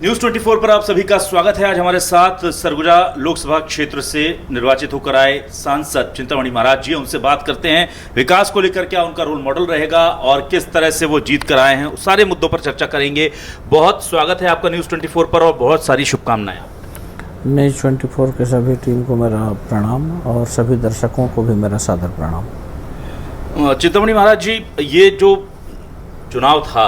News 24 पर आप सभी का स्वागत है। आज हमारे साथ सरगुजा लोकसभा क्षेत्र से निर्वाचित होकर आए सांसद चिंतामणि महाराज जी, उनसे बात करते हैं विकास को लेकर क्या उनका रोल मॉडल रहेगा और किस तरह से वो जीत कर आए हैं, सारे मुद्दों पर चर्चा करेंगे। बहुत स्वागत है आपका न्यूज़ 24 पर और बहुत सारी शुभकामनाएं। न्यूज़ 24 के सभी टीम को मेरा प्रणाम और सभी दर्शकों को भी मेरा सादर प्रणाम। चिंतामणि महाराज जी, ये जो चुनाव था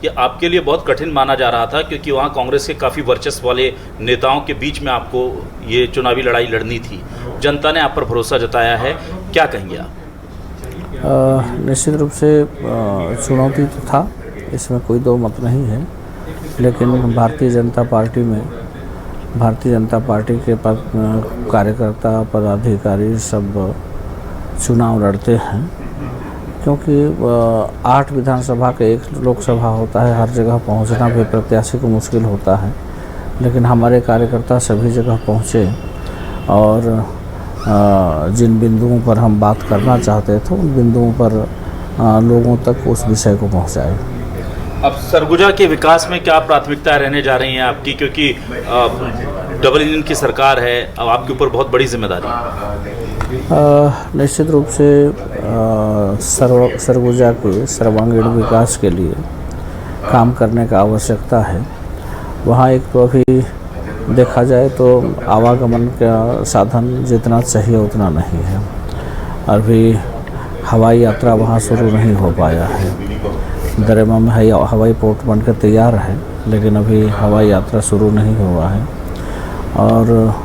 ये आपके लिए बहुत कठिन माना जा रहा था, क्योंकि वहाँ कांग्रेस के काफ़ी वर्चस्व वाले नेताओं के बीच में आपको ये चुनावी लड़ाई लड़नी थी। जनता ने आप पर भरोसा जताया है, क्या कहेंगे आप? निश्चित रूप से चुनौती तो था, इसमें कोई दो मत नहीं है, लेकिन भारतीय जनता पार्टी के कार्यकर्ता पदाधिकारी सब चुनाव लड़ते हैं, क्योंकि 8 विधानसभा के 1 लोकसभा होता है। हर जगह पहुंचना भी प्रत्याशी को मुश्किल होता है, लेकिन हमारे कार्यकर्ता सभी जगह पहुंचे और जिन बिंदुओं पर हम बात करना चाहते थे उन बिंदुओं पर लोगों तक उस विषय को पहुंचाए। अब सरगुजा के विकास में क्या प्राथमिकताएं रहने जा रही हैं आपकी, क्योंकि डबल इंजन की सरकार है, अब आपके ऊपर बहुत बड़ी जिम्मेदारी है। निश्चित रूप से सरगुजा के सर्वांगीण विकास के लिए काम करने का आवश्यकता है। वहाँ एक तो अभी देखा जाए तो आवागमन का साधन जितना चाहिए उतना नहीं है। अभी हवाई यात्रा वहाँ शुरू नहीं हो पाया है। दरेमा में हवाई पोर्ट बनकर तैयार है, लेकिन अभी हवाई यात्रा शुरू नहीं हुआ है। और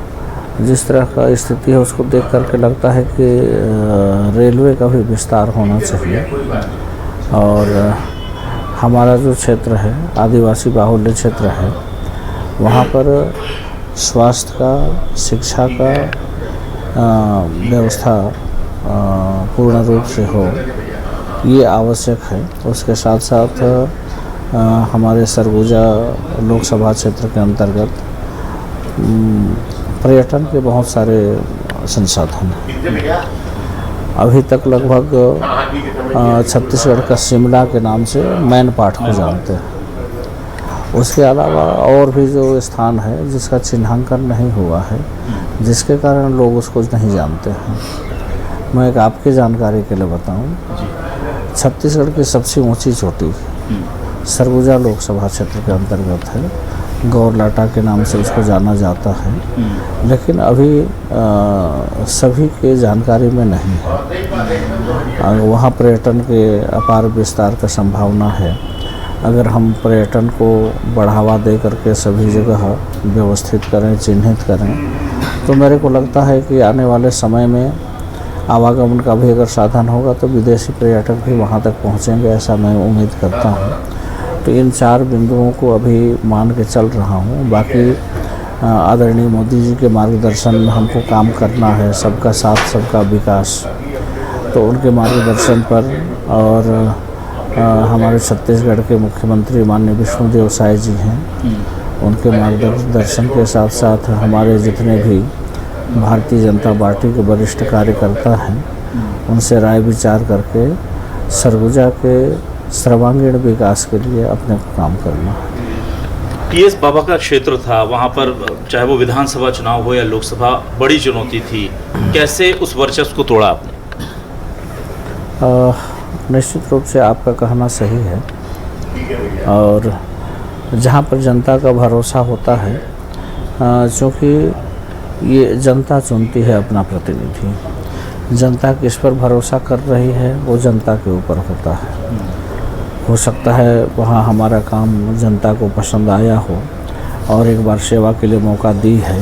जिस तरह का स्थिति है उसको देख करके लगता है कि रेलवे का भी विस्तार होना चाहिए। और हमारा जो क्षेत्र है आदिवासी बाहुल्य क्षेत्र है, वहाँ पर स्वास्थ्य का, शिक्षा का व्यवस्था पूर्ण रूप से हो, ये आवश्यक है। उसके साथ साथ हमारे सरगुजा लोकसभा क्षेत्र के अंतर्गत पर्यटन के बहुत सारे संसाधन हैं। अभी तक लगभग छत्तीसगढ़ का शिमला के नाम से मैन पार्ट को जानते हैं। उसके अलावा और भी जो स्थान है जिसका चिन्हांकन नहीं हुआ है, जिसके कारण लोग उसको नहीं जानते हैं। मैं एक आपकी जानकारी के लिए बताऊं, छत्तीसगढ़ की सबसे ऊंची चोटी सरगुजा लोकसभा क्षेत्र के अंतर्गत है। गौरलाटा के नाम से उसको जाना जाता है, लेकिन अभी सभी के जानकारी में नहीं है। वहाँ पर्यटन के अपार विस्तार का संभावना है। अगर हम पर्यटन को बढ़ावा दे करके सभी जगह व्यवस्थित करें, चिन्हित करें, तो मेरे को लगता है कि आने वाले समय में आवागमन का भी अगर साधन होगा तो विदेशी पर्यटक भी वहाँ तक पहुँचेंगे, ऐसा मैं उम्मीद करता हूँ। तो इन 4 बिंदुओं को अभी मान के चल रहा हूँ। बाकी आदरणीय मोदी जी के मार्गदर्शन में हमको काम करना है, सबका साथ सबका विकास। तो उनके मार्गदर्शन पर और हमारे छत्तीसगढ़ के मुख्यमंत्री माननीय विष्णुदेव साय जी हैं, उनके मार्गदर्शन के साथ साथ हमारे जितने भी भारतीय जनता पार्टी के वरिष्ठ कार्यकर्ता हैं, उनसे राय विचार करके सरगुजा के सर्वांगीण विकास के लिए अपने को काम करना। टीएस बाबा का क्षेत्र था, वहाँ पर चाहे वो विधानसभा चुनाव हो या लोकसभा, बड़ी चुनौती थी। कैसे उस वर्चस्व को तोड़ा आपने? निश्चित रूप से आपका कहना सही है। और जहाँ पर जनता का भरोसा होता है, क्योंकि ये जनता चुनती है अपना प्रतिनिधि, जनता किस पर भरोसा कर रही है वो जनता के ऊपर होता है। हो सकता है वहाँ हमारा काम जनता को पसंद आया हो और एक बार सेवा के लिए मौका दी है।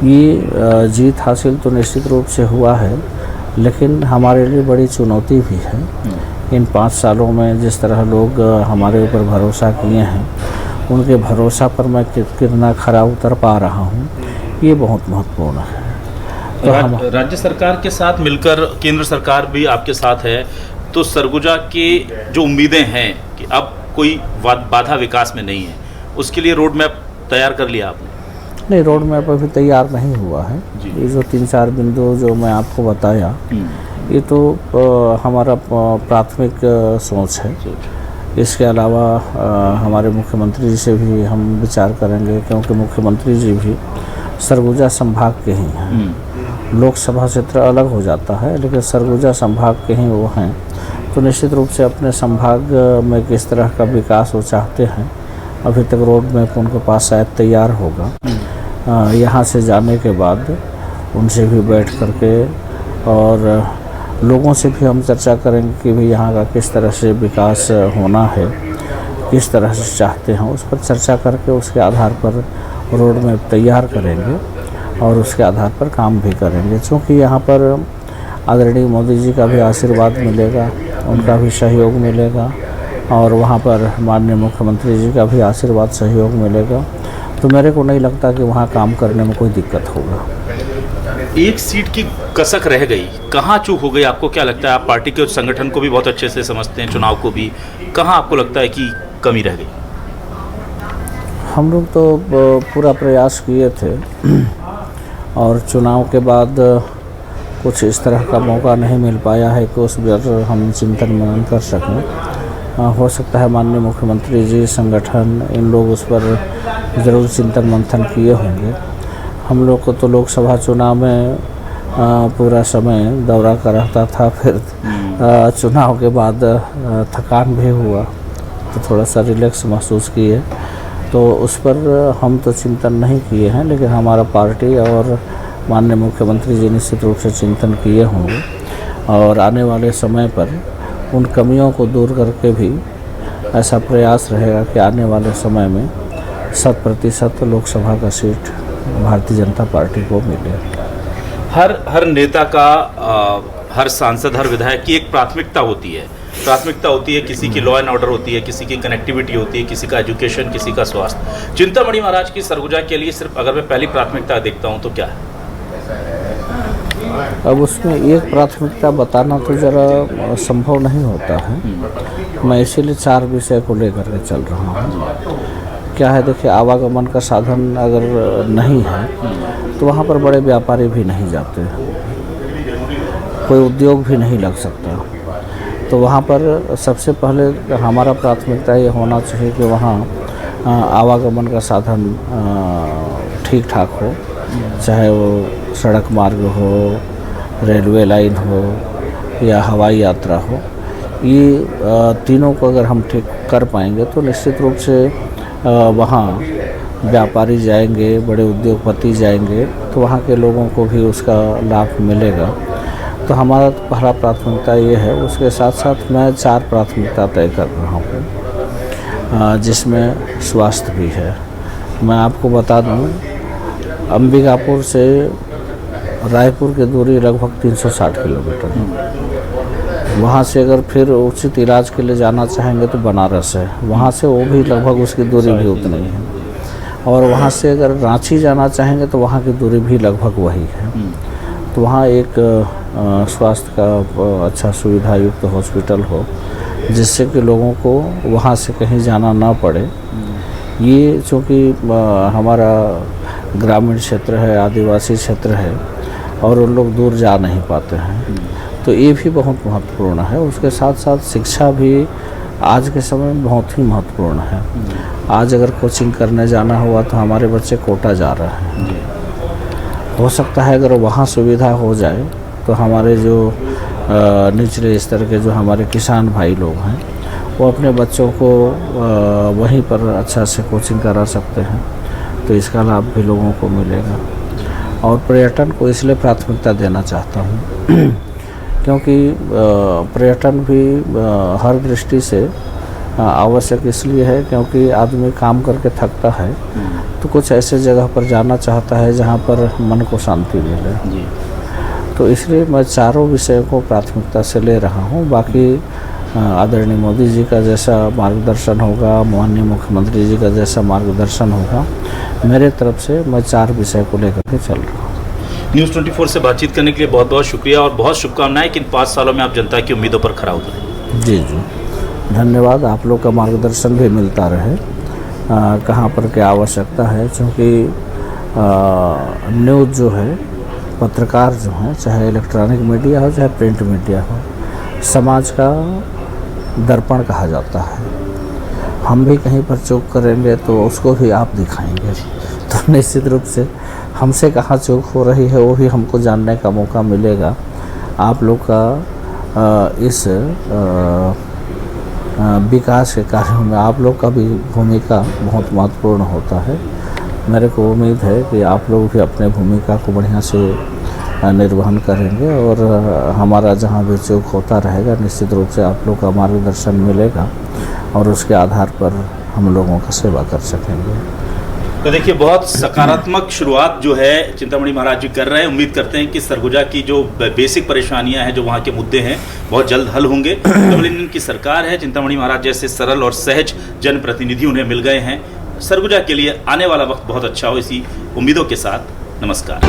ये जीत हासिल तो निश्चित रूप से हुआ है, लेकिन हमारे लिए बड़ी चुनौती भी है। इन 5 सालों में जिस तरह लोग हमारे ऊपर भरोसा किए हैं, उनके भरोसा पर मैं कितना खरा उतर पा रहा हूँ, ये बहुत महत्वपूर्ण है। तो राज्य सरकार के साथ मिलकर केंद्र सरकार भी आपके साथ है, तो सरगुजा की जो उम्मीदें हैं कि अब कोई बाधा विकास में नहीं है, उसके लिए रोड मैप तैयार कर लिया आपने? नहीं, रोड मैप अभी तैयार नहीं हुआ है। ये जो 3-4 बिंदु जो मैं आपको बताया, ये तो हमारा प्राथमिक सोच है। इसके अलावा हमारे मुख्यमंत्री जी से भी हम विचार करेंगे, क्योंकि मुख्यमंत्री जी भी सरगुजा संभाग के ही हैं। लोकसभा क्षेत्र अलग हो जाता है, लेकिन सरगुजा संभाग के ही वो हैं। तो निश्चित रूप से अपने संभाग में किस तरह का विकास वो चाहते हैं, अभी तक रोड मैप उनके पास शायद तैयार होगा। यहाँ से जाने के बाद उनसे भी बैठ करके और लोगों से भी हम चर्चा करेंगे कि भाई यहाँ का किस तरह से विकास होना है, किस तरह से चाहते हैं, उस पर चर्चा करके उसके आधार पर रोड मैप तैयार करेंगे और उसके आधार पर काम भी करेंगे। क्योंकि यहाँ पर आदरणीय मोदी जी का भी आशीर्वाद मिलेगा, उनका भी सहयोग मिलेगा और वहाँ पर माननीय मुख्यमंत्री जी का भी आशीर्वाद सहयोग मिलेगा। तो मेरे को नहीं लगता कि वहाँ काम करने में कोई दिक्कत होगा। एक सीट की कसक रह गई, कहाँ चूक हो गई? आपको क्या लगता है? आप पार्टी के संगठन को भी बहुत अच्छे से समझते हैं, चुनाव को भी, कहाँ आपको लगता है कि कमी रह गई? हम लोग तो पूरा प्रयास किए थे और चुनाव के बाद कुछ इस तरह का मौका नहीं मिल पाया है कि उस पर हम चिंतन मनन कर सकें। हो सकता है माननीय मुख्यमंत्री जी, संगठन, इन लोग उस पर ज़रूर चिंतन मंथन किए होंगे। हम लोग को तो लोकसभा चुनाव में पूरा समय दौरा का रहता था, फिर चुनाव के बाद थकान भी हुआ तो थोड़ा सा रिलैक्स महसूस किए, तो उस पर हम तो चिंतन नहीं किए हैं। लेकिन हमारा पार्टी और माननीय मुख्यमंत्री जी निश्चित रूप से चिंतन किए होंगे और आने वाले समय पर उन कमियों को दूर करके भी ऐसा प्रयास रहेगा कि आने वाले समय में 100% लोकसभा का सीट भारतीय जनता पार्टी को मिले। हर नेता का हर सांसद, हर विधायक की एक प्राथमिकता होती है। किसी की लॉ एंड ऑर्डर होती है, किसी की कनेक्टिविटी होती है, किसी का एजुकेशन, किसी का स्वास्थ्य। चिंतामणि महाराज की सरगुजा के लिए सिर्फ अगर मैं पहली प्राथमिकता देखता हूँ तो क्या है? अब उसमें एक प्राथमिकता बताना तो ज़रा संभव नहीं होता है। मैं इसीलिए 4 विषय को लेकर के चल रहा हूँ। क्या है, देखिए, आवागमन का साधन अगर नहीं है तो वहाँ पर बड़े व्यापारी भी नहीं जाते, कोई उद्योग भी नहीं लग सकता। तो वहाँ पर सबसे पहले हमारा प्राथमिकता ये होना चाहिए कि वहाँ आवागमन का साधन ठीक ठाक हो, चाहे वो सड़क मार्ग हो, रेलवे लाइन हो या हवाई यात्रा हो। ये तीनों को अगर हम ठीक कर पाएंगे तो निश्चित रूप से वहाँ व्यापारी जाएंगे, बड़े उद्योगपति जाएंगे, तो वहाँ के लोगों को भी उसका लाभ मिलेगा। तो हमारा पहला प्राथमिकता ये है। उसके साथ साथ मैं 4 प्राथमिकता तय कर रहा हूँ, जिसमें स्वास्थ्य भी है। मैं आपको बता दूँ, अंबिकापुर से रायपुर की दूरी लगभग 360 किलोमीटर है। वहाँ से अगर फिर उचित इलाज के लिए जाना चाहेंगे तो बनारस है, वहाँ से वो भी लगभग उसकी दूरी भी उतनी है। और वहाँ से अगर रांची जाना चाहेंगे तो वहाँ की दूरी भी लगभग वही है। तो वहाँ एक स्वास्थ्य का अच्छा सुविधा युक्त हॉस्पिटल हो, जिससे कि लोगों को वहाँ से कहीं जाना ना पड़े। ये चूँकि हमारा ग्रामीण क्षेत्र है, आदिवासी क्षेत्र है और उन लोग दूर जा नहीं पाते हैं, तो ये भी बहुत महत्वपूर्ण है। उसके साथ साथ शिक्षा भी आज के समय में बहुत ही महत्वपूर्ण है। आज अगर कोचिंग करने जाना हुआ तो हमारे बच्चे कोटा जा रहे हैं। हो सकता है अगर वहाँ सुविधा हो जाए तो हमारे जो निचले स्तर के जो हमारे किसान भाई लोग हैं, वो अपने बच्चों को वहीं पर अच्छा से कोचिंग करा सकते हैं, तो इसका लाभ भी लोगों को मिलेगा। और पर्यटन को इसलिए प्राथमिकता देना चाहता हूँ क्योंकि पर्यटन भी हर दृष्टि से आवश्यक इसलिए है क्योंकि आदमी काम करके थकता है तो कुछ ऐसे जगह पर जाना चाहता है जहाँ पर मन को शांति मिले। तो इसलिए मैं 4 विषयों को प्राथमिकता से ले रहा हूँ। बाकी आदरणीय मोदी जी का जैसा मार्गदर्शन होगा, माननीय मुख्यमंत्री जी का जैसा मार्गदर्शन होगा, मेरे तरफ से मैं 4 विषय को लेकर के चल रहा हूँ। न्यूज़ 24 से बातचीत करने के लिए बहुत बहुत शुक्रिया और बहुत शुभकामनाएं कि इन 5 सालों में आप जनता की उम्मीदों पर खरा उतरें। जी जी, धन्यवाद। आप लोग का मार्गदर्शन भी मिलता रहे, कहाँ पर क्या आवश्यकता है, क्योंकि न्यूज़ जो है, पत्रकार जो हैं, चाहे इलेक्ट्रॉनिक मीडिया हो चाहे प्रिंट मीडिया हो, समाज का दर्पण कहा जाता है। हम भी कहीं पर चूक करेंगे तो उसको भी आप दिखाएंगे। तो निश्चित रूप से हमसे कहाँ चूक हो रही है वो भी हमको जानने का मौका मिलेगा। आप लोग का इस विकास के कार्यों में आप लोग का भी भूमिका बहुत महत्वपूर्ण होता है। मेरे को उम्मीद है कि आप लोग भी अपने भूमिका को बढ़िया से निर्वहन करेंगे और हमारा जहाँ भी चूक होता रहेगा निश्चित रूप से आप लोग का मार्गदर्शन मिलेगा और उसके आधार पर हम लोगों का सेवा कर सकेंगे। तो देखिए, बहुत सकारात्मक शुरुआत जो है चिंतामणि महाराज जी कर रहे हैं। उम्मीद करते हैं कि सरगुजा की जो बेसिक परेशानियां हैं, जो वहाँ के मुद्दे हैं, बहुत जल्द हल होंगे। डबल इंजन की सरकार है, चिंतामणि महाराज जैसे सरल और सहज जनप्रतिनिधि उन्हें मिल गए हैं। सरगुजा के लिए आने वाला वक्त बहुत अच्छा हो, इसी उम्मीदों के साथ नमस्कार।